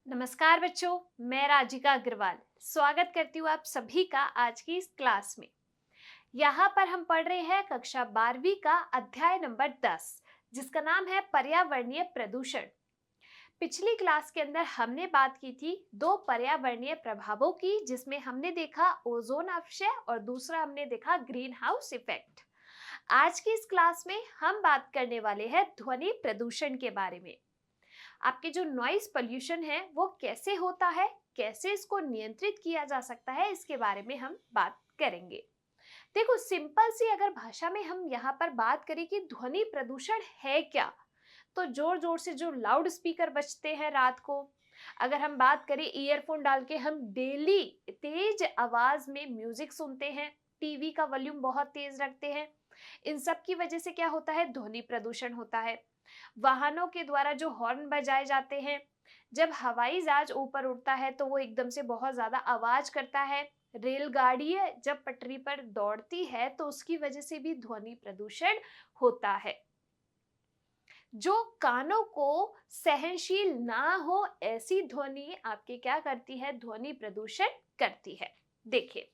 नमस्कार बच्चों, मैं राजिका अग्रवाल स्वागत करती हूँ आप सभी का आज की इस क्लास में। यहाँ पर हम पढ़ रहे हैं कक्षा 12वीं का अध्याय नंबर 10 जिसका नाम है पर्यावरणीय प्रदूषण। पिछली क्लास के अंदर हमने बात की थी दो पर्यावरणीय प्रभावों की, जिसमें हमने देखा ओजोन अपक्षय और दूसरा हमने देखा ग्रीन हाउस इफेक्ट। आज की इस क्लास में हम बात करने वाले हैं ध्वनि प्रदूषण के बारे में। आपके जो नॉइस पोल्यूशन है वो कैसे होता है, कैसे इसको नियंत्रित किया जा सकता है, इसके बारे में हम बात करेंगे। देखो, सिंपल सी अगर भाषा में हम यहाँ पर बात करें कि ध्वनि प्रदूषण है क्या, तो जोर जोर से जो लाउड स्पीकर बजते हैं रात को, अगर हम बात करें ईयरफोन डाल के हम डेली तेज आवाज में म्यूजिक सुनते हैं, टीवी का वॉल्यूम बहुत तेज रखते हैं, इन सब की वजह से क्या होता है, ध्वनि प्रदूषण होता है। वाहनों के द्वारा जो हॉर्न बजाए जाते हैं, जब हवाई जहाज ऊपर उड़ता है तो वो एकदम से बहुत ज्यादा आवाज करता है। रेलगाड़ी जब पटरी पर दौड़ती है तो उसकी वजह से भी ध्वनि प्रदूषण होता है। जो कानों को सहनशील ना हो ऐसी ध्वनि आपके क्या करती है, ध्वनि प्रदूषण करती है। देखिए,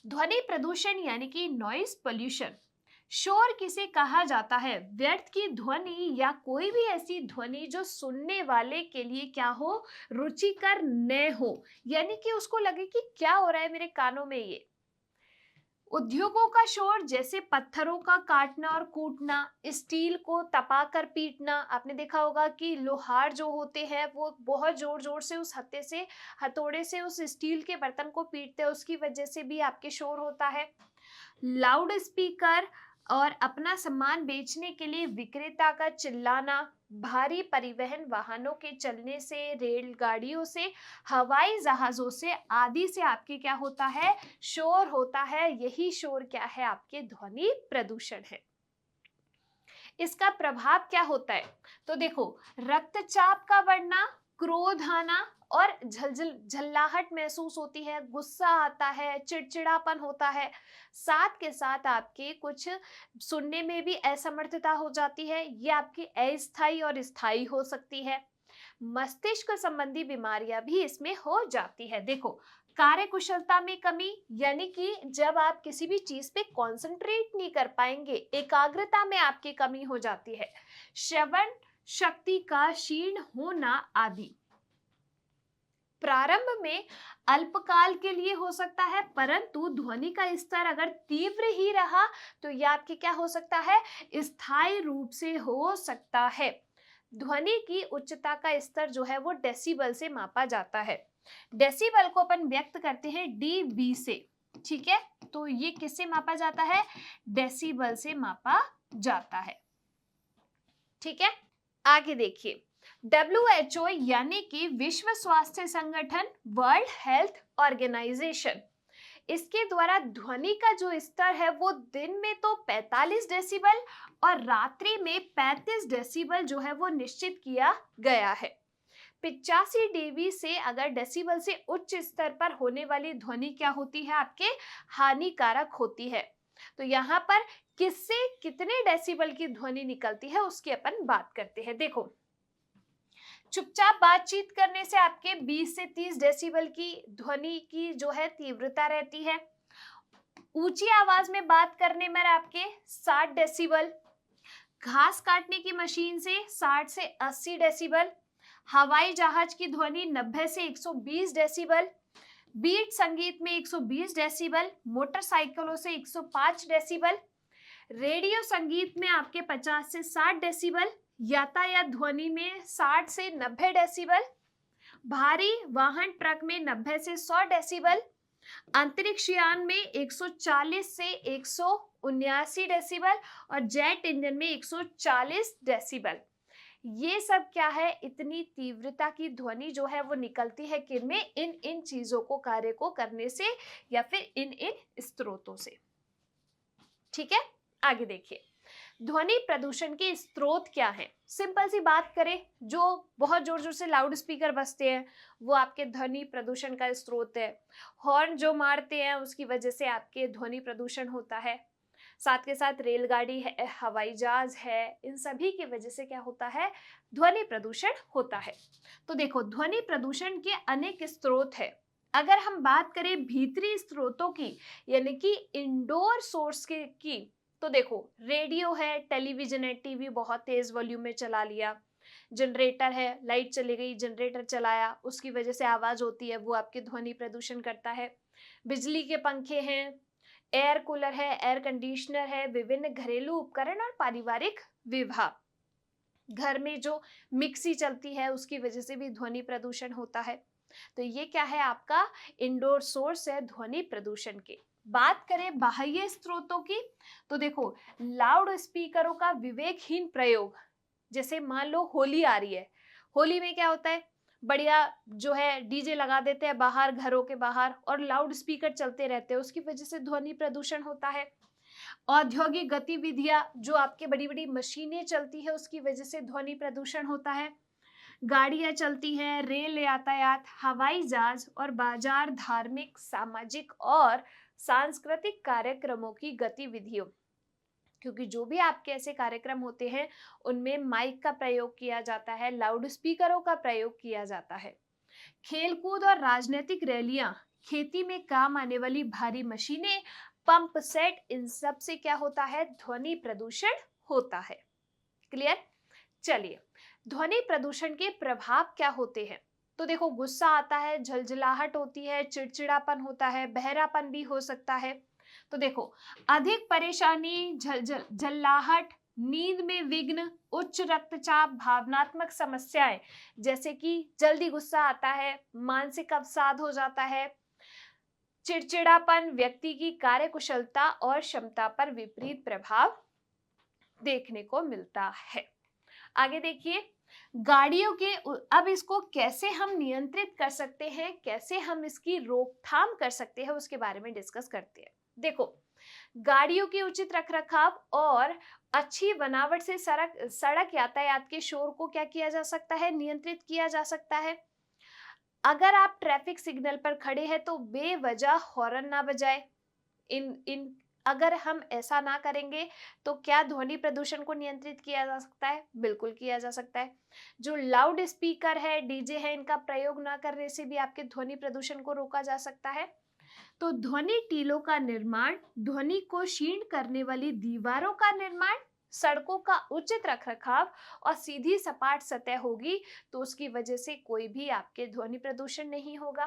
ध्वनि प्रदूषण यानी कि नॉइस पोल्यूशन, शोर किसे कहा जाता है, व्यर्थ की ध्वनि या कोई भी ऐसी ध्वनि जो सुनने वाले के लिए क्या हो, रुचिकर न हो, यानी कि उसको लगे कि क्या हो रहा है मेरे कानों में ये। उद्योगों का शोर, जैसे पत्थरों का काटना और कूटना, स्टील को तपाकर पीटना। आपने देखा होगा कि लोहार जो होते हैं वो बहुत जोर जोर से उस हथौड़े से उस स्टील के बर्तन को पीटते हैं, उसकी वजह से भी आपके शोर होता है। लाउड स्पीकर और अपना सामान बेचने के लिए विक्रेता का चिल्लाना, भारी परिवहन वाहनों के चलने से, रेलगाड़ियों से, हवाई जहाजों से आदि से आपके क्या होता है, शोर होता है। यही शोर क्या है, आपके ध्वनि प्रदूषण है। इसका प्रभाव क्या होता है, तो देखो, रक्तचाप का बढ़ना, क्रोध आना और झल्लाहट महसूस होती है, गुस्सा आता है, चिड़चिड़ापन होता है। साथ के साथ आपके कुछ सुनने में भी असमर्थता हो जाती है। ये आपकी अस्थायी और स्थायी हो सकती है। मस्तिष्क संबंधी बीमारियां भी इसमें हो जाती है। देखो, कार्य कुशलता में कमी, यानी कि जब आप किसी भी चीज पे कंसंट्रेट नहीं कर पाएंगे, एकाग्रता में आपकी कमी हो जाती है। श्रवण शक्ति का क्षीण होना आदि। प्रारंभ में अल्पकाल के लिए हो सकता है, परंतु ध्वनि का स्तर अगर तीव्र ही रहा तो यह आपके क्या हो सकता है, स्थायी रूप से हो सकता है। ध्वनि की उच्चता का स्तर जो है वो डेसिबल से मापा जाता है। डेसिबल को अपन व्यक्त करते हैं डीबी से, ठीक है। तो ये किससे मापा जाता है, डेसिबल से मापा जाता है, ठीक है। आगे देखिए, WHO यानी कि विश्व स्वास्थ्य संगठन, वर्ल्ड हेल्थ ऑर्गेनाइजेशन, इसके द्वारा ध्वनि का जो स्तर है वो दिन में तो 45 डेसिबल और रात्रि में 35 डेसिबल जो है वो निश्चित किया गया है। 85 डीबी से अगर डेसिबल से उच्च स्तर पर होने वाली ध्वनि क्या होती है, आपके हानिकारक होती है। तो यहाँ पर किससे कितने डेसिबल की ध्वनि निकलती है उसकी अपन बात करते हैं। देखो, चुपचाप बातचीत करने से आपके 20 से 30 डेसिबल की ध्वनि की जो है तीव्रता रहती है। ऊंची आवाज में बात करने में आपके 60 डेसिबल, घास काटने की मशीन से 60 से 80 डेसिबल, हवाई जहाज की ध्वनि 90 से 120 डेसिबल, बीट संगीत में 120 डेसिबल, मोटरसाइकिलों से 105 डेसिबल, रेडियो संगीत में आपके 50 से 60 डेसिबल, यातायात ध्वनि में 60 से 90 डेसिबल, भारी वाहन ट्रक में 90 से 100 डेसिबल, अंतरिक्ष यान में 140 से 179 डेसिबल और जेट इंजन में 140 डेसिबल। ये सब क्या है, इतनी तीव्रता की ध्वनि जो है वो निकलती है किनमें, इन इन चीजों को कार्य को करने से या फिर इन इन स्रोतों से, ठीक है। आगे देखिए, ध्वनि प्रदूषण के स्रोत क्या हैं। सिंपल सी बात करें, जो बहुत जोर जोर से लाउड स्पीकर बजते हैं वो आपके ध्वनि प्रदूषण का स्रोत है। हॉर्न जो मारते हैं उसकी वजह से आपके ध्वनि प्रदूषण होता है। साथ के साथ रेलगाड़ी है, हवाई जहाज है, इन सभी की वजह से क्या होता है, ध्वनि प्रदूषण होता है। तो देखो, ध्वनि प्रदूषण के अनेक स्रोत है। अगर हम बात करें भीतरी स्रोतों की, यानी कि इंडोर सोर्स की, तो देखो रेडियो है, टेलीविजन है, टीवी बहुत तेज वॉल्यूम में चला लिया, जनरेटर है, लाइट चली गई, जनरेटर चलाया, उसकी वजह से आवाज होती है, वो आपके ध्वनि प्रदूषण करता है। बिजली के पंखे हैं, एयर कूलर है, एयर कंडीशनर है, विभिन्न घरेलू उपकरण और पारिवारिक विवाह, घर में जो मिक्सी चलती है उसकी वजह से भी ध्वनि प्रदूषण होता है। तो ये क्या है, आपका इंडोर सोर्स है ध्वनि प्रदूषण के। बात करें बाह्य स्रोतों की, तो देखो लाउड स्पीकरों का विवेकहीन प्रयोग, जैसे मान लो होली आ रही है, होली में क्या होता है, बढ़िया जो है डीजे लगा देते हैं बाहर, घरों के बाहर, और लाउड स्पीकर चलते रहते हैं, उसकी वजह से ध्वनि प्रदूषण होता है। औद्योगिक गतिविधियां, जो आपके बड़ी बड़ी मशीनें चलती है, उसकी वजह से ध्वनि प्रदूषण होता है। गाड़ियां चलती हैं, रेल यातायात, हवाई जहाज और बाजार, धार्मिक, सामाजिक और सांस्कृतिक कार्यक्रमों की गतिविधियों, क्योंकि जो भी आपके ऐसे कार्यक्रम होते हैं उनमें माइक का प्रयोग किया जाता है, लाउड स्पीकरों का प्रयोग किया जाता है। खेलकूद और राजनीतिक रैलियां, खेती में काम आने वाली भारी मशीनें, पंप सेट, इन सब से क्या होता है, ध्वनि प्रदूषण होता है। क्लियर? चलिए, ध्वनि प्रदूषण के प्रभाव क्या होते हैं। तो देखो, गुस्सा आता है, झलझलाहट होती है, चिड़चिड़ापन होता है, बहरापन भी हो सकता है। तो देखो, अधिक परेशानी, झल्लाहट, नींद में विघ्न, उच्च रक्तचाप, भावनात्मक समस्याएं, जैसे कि जल्दी गुस्सा आता है, मानसिक अवसाद हो जाता है, चिड़चिड़ापन, व्यक्ति की कार्यकुशलता और क्षमता पर विपरीत प्रभाव देखने को मिलता है। आगे देखिए, गाड़ियों के, अब इसको कैसे हम नियंत्रित कर सकते हैं, कैसे हम इसकी रोकथाम कर सकते हैं, उसके बारे में डिस्कस करते हैं। देखो, गाड़ियों की उचित रखरखाव और अच्छी बनावट से सड़क यातायात के शोर को क्या किया जा सकता है, नियंत्रित किया जा सकता है। अगर आप ट्रैफिक सिग्नल पर खड़े हैं तो बेवजह हॉर्न ना बजाए। इन अगर हम ऐसा ना करेंगे तो क्या ध्वनि प्रदूषण को नियंत्रित किया जा सकता है? बिल्कुल किया जा सकता है। जो लाउड स्पीकर है, डीजे है, इनका प्रयोग ना करने से भी आपके ध्वनि प्रदूषण को रोका जा सकता है। तो ध्वनि टीलों का निर्माण, ध्वनि को क्षीण करने वाली दीवारों का निर्माण, सड़कों का उचित रखरखाव और सीधी सपाट सतह होगी तो उसकी वजह से कोई भी आपके ध्वनि प्रदूषण नहीं होगा।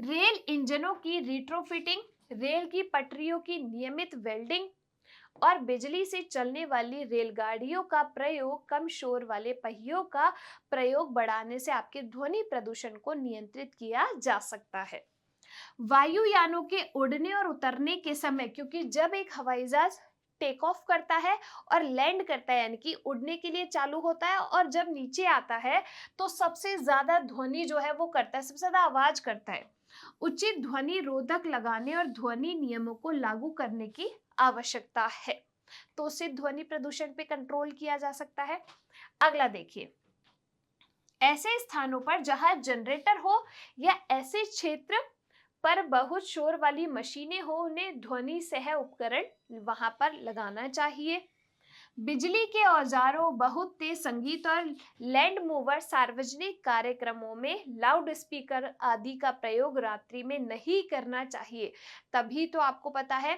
रेल इंजनों की रिट्रोफिटिंग, रेल की पटरियों की नियमित वेल्डिंग और बिजली से चलने वाली रेलगाड़ियों का प्रयोग, कम शोर वाले पहियों का प्रयोग बढ़ाने से आपके ध्वनि प्रदूषण को नियंत्रित किया जा सकता है। वायुयानों के उड़ने और उतरने के समय, क्योंकि जब एक हवाई जहाज टेक ऑफ करता है और लैंड करता है, यानी कि उड़ने के लिए चालू होता है, और जब नीचे आता है तो सबसे ज्यादा ध्वनि जो है वो करता है, सबसे ज्यादा आवाज करता है। उचित ध्वनि रोधक लगाने और ध्वनि नियमों को लागू करने की आवश्यकता है, तो उससे ध्वनि प्रदूषण पे कंट्रोल किया जा सकता है। अगला देखिए, ऐसे स्थानों पर जहां जनरेटर हो या ऐसे क्षेत्र पर बहुत शोर वाली मशीनें हो, उन्हें ध्वनि सह उपकरण वहां पर लगाना चाहिए। बिजली के औजारों, बहुत तेज संगीत और लैंड मूवर, सार्वजनिक कार्यक्रमों में लाउड स्पीकर आदि का प्रयोग रात्रि में नहीं करना चाहिए। तभी तो आपको पता है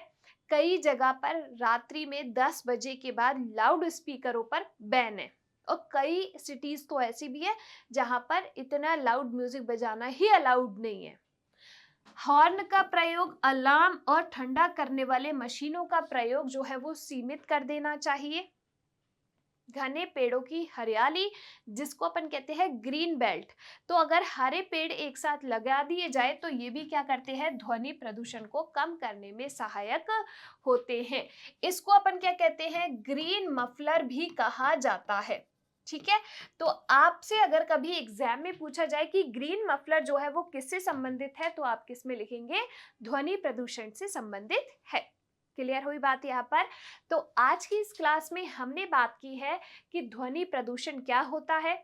कई जगह पर रात्रि में 10 बजे के बाद लाउड स्पीकरों पर बैन है, और कई सिटीज तो ऐसी भी है जहां पर इतना लाउड म्यूजिक बजाना ही अलाउड नहीं है। हॉर्न का प्रयोग, अलार्म और ठंडा करने वाले मशीनों का प्रयोग जो है वो सीमित कर देना चाहिए। घने पेड़ों की हरियाली, जिसको अपन कहते हैं ग्रीन बेल्ट, तो अगर हरे पेड़ एक साथ लगा दिए जाए तो ये भी क्या करते हैं, ध्वनि प्रदूषण को कम करने में सहायक होते हैं। इसको अपन क्या कहते हैं, ग्रीन मफलर भी कहा जाता है। ठीक है, तो आपसे अगर कभी एग्जाम में पूछा जाए कि ग्रीन मफलर जो है वो किससे संबंधित है, तो आप किस में लिखेंगे, ध्वनि प्रदूषण से संबंधित है। क्लियर हुई बात यहाँ पर? तो आज की इस क्लास में हमने बात की है कि ध्वनि प्रदूषण क्या होता है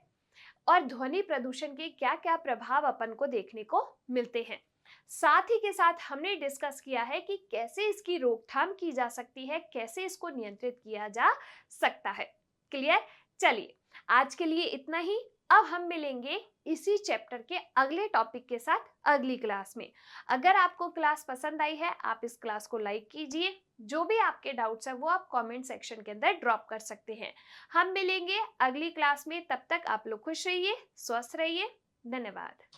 और ध्वनि प्रदूषण के क्या क्या प्रभाव अपन को देखने को मिलते हैं। साथ ही के साथ हमने डिस्कस किया है कि कैसे इसकी रोकथाम की जा सकती है, कैसे इसको नियंत्रित किया जा सकता है। क्लियर? चलिए, आज के लिए इतना ही। अब हम मिलेंगे इसी चैप्टर के अगले टॉपिक के साथ अगली क्लास में। अगर आपको क्लास पसंद आई है, आप इस क्लास को लाइक कीजिए। जो भी आपके डाउट्स हैं वो आप कमेंट सेक्शन के अंदर ड्रॉप कर सकते हैं। हम मिलेंगे अगली क्लास में, तब तक आप लोग खुश रहिए, स्वस्थ रहिए। धन्यवाद।